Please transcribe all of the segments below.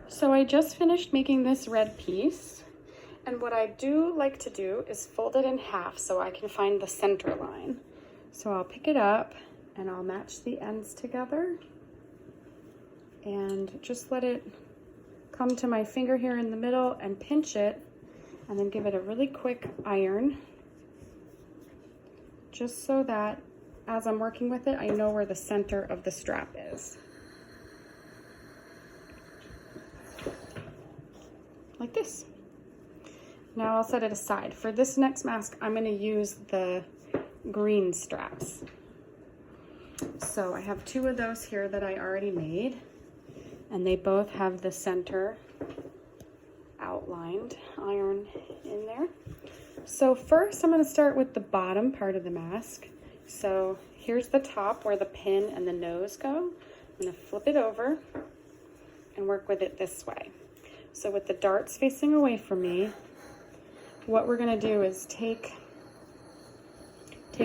So I just finished making this red piece, and what I do like to do is fold it in half so I can find the center line. So I'll pick it up and I'll match the ends together and just let it come to my finger here in the middle and pinch it, and then give it a really quick iron, just so that as I'm working with it, I know where the center of the strap is. Like this. Now I'll set it aside. For this next mask, I'm going to use the green straps. So I have two of those here that I already made, and they both have the center outlined, iron in there. So first I'm going to start with the bottom part of the mask. So here's the top where the pin and the nose go. I'm going to flip it over and work with it this way. So with the darts facing away from me, what we're going to do is take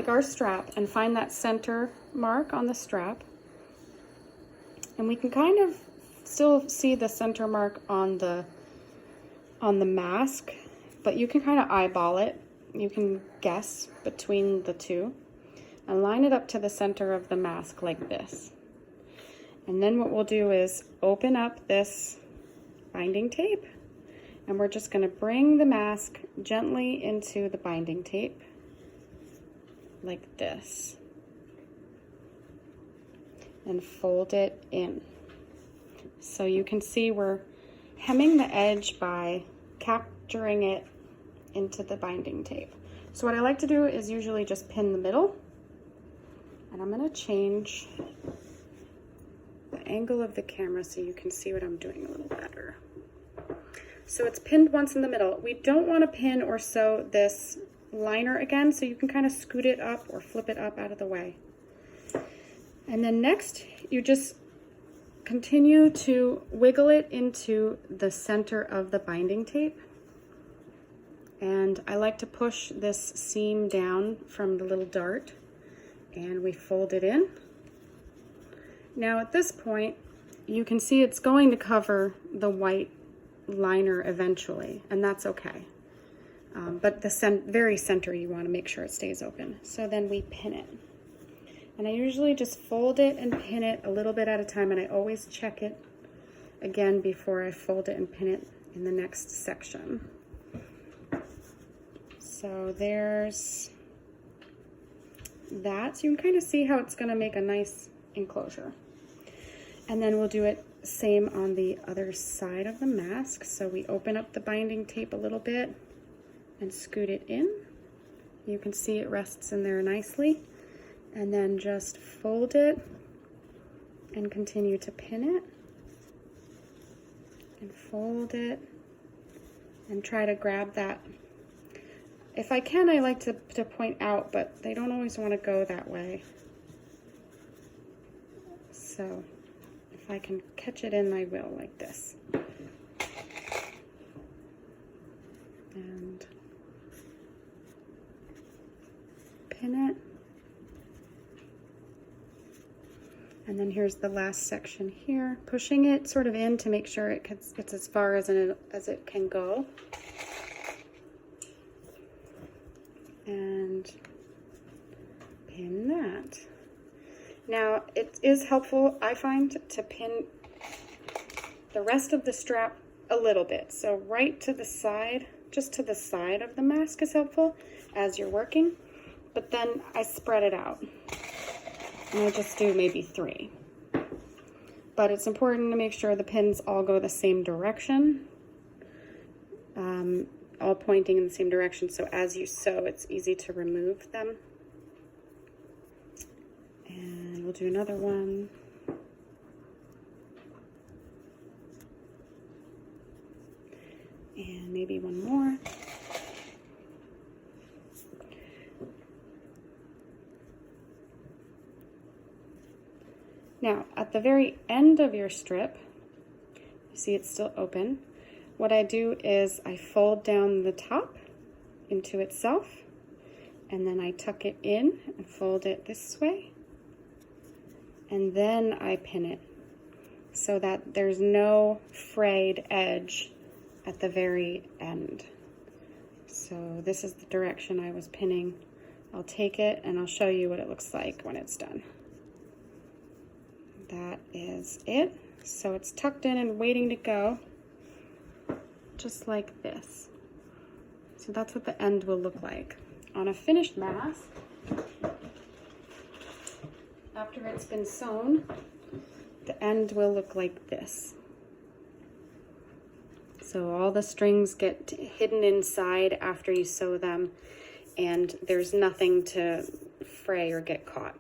our strap and find that center mark on the strap. And we can kind of still see the center mark on the mask, but you can kind of eyeball it. You can guess between the two and line it up to the center of the mask like this. And then what we'll do is open up this binding tape, and we're just going to bring the mask gently into the binding tape like this and fold it in. So you can see we're hemming the edge by capturing it into the binding tape. So what I like to do is usually just pin the middle, and I'm going to change the angle of the camera so you can see what I'm doing a little better. So it's pinned once in the middle. We don't want to pin or sew this liner again, so you can kind of scoot it up or flip it up out of the way. And then next, you just continue to wiggle it into the center of the binding tape. And I like to push this seam down from the little dart, and we fold it in. Now at this point, you can see it's going to cover the white liner eventually, and that's okay. But the very center, you want to make sure it stays open. So then we pin it. And I usually just fold it and pin it a little bit at a time, and I always check it again before I fold it and pin it in the next section. So there's that. So you can kind of see how it's going to make a nice enclosure. And then we'll do it same on the other side of the mask. So we open up the binding tape a little bit and scoot it in. You can see it rests in there nicely. And then just fold it and continue to pin it. And fold it and try to grab that. If I can, I like to point out, but they don't always want to go that way. So if I can catch it in, I will, like this. And pin it. And then here's the last section here, pushing it sort of in to make sure it gets as far as it can go. And pin that. Now, it is helpful, I find, to pin the rest of the strap a little bit. So right to the side, just to the side of the mask is helpful as you're working. But then I spread it out. And I just do maybe 3. But it's important to make sure the pins all go the same direction. All pointing in the same direction, so as you sew, it's easy to remove them. And we'll do another one. And maybe one more. Now, at the very end of your strip, you see it's still open. What I do is I fold down the top into itself, and then I tuck it in and fold it this way, and then I pin it. so that there's no frayed edge at the very end. So this is the direction I was pinning. I'll take it and I'll show you what it looks like when it's done. That is it. So it's tucked in and waiting to go, just like this. So that's what the end will look like. On a finished mask, after it's been sewn, the end will look like this. So all the strings get hidden inside after you sew them, and there's nothing to fray or get caught.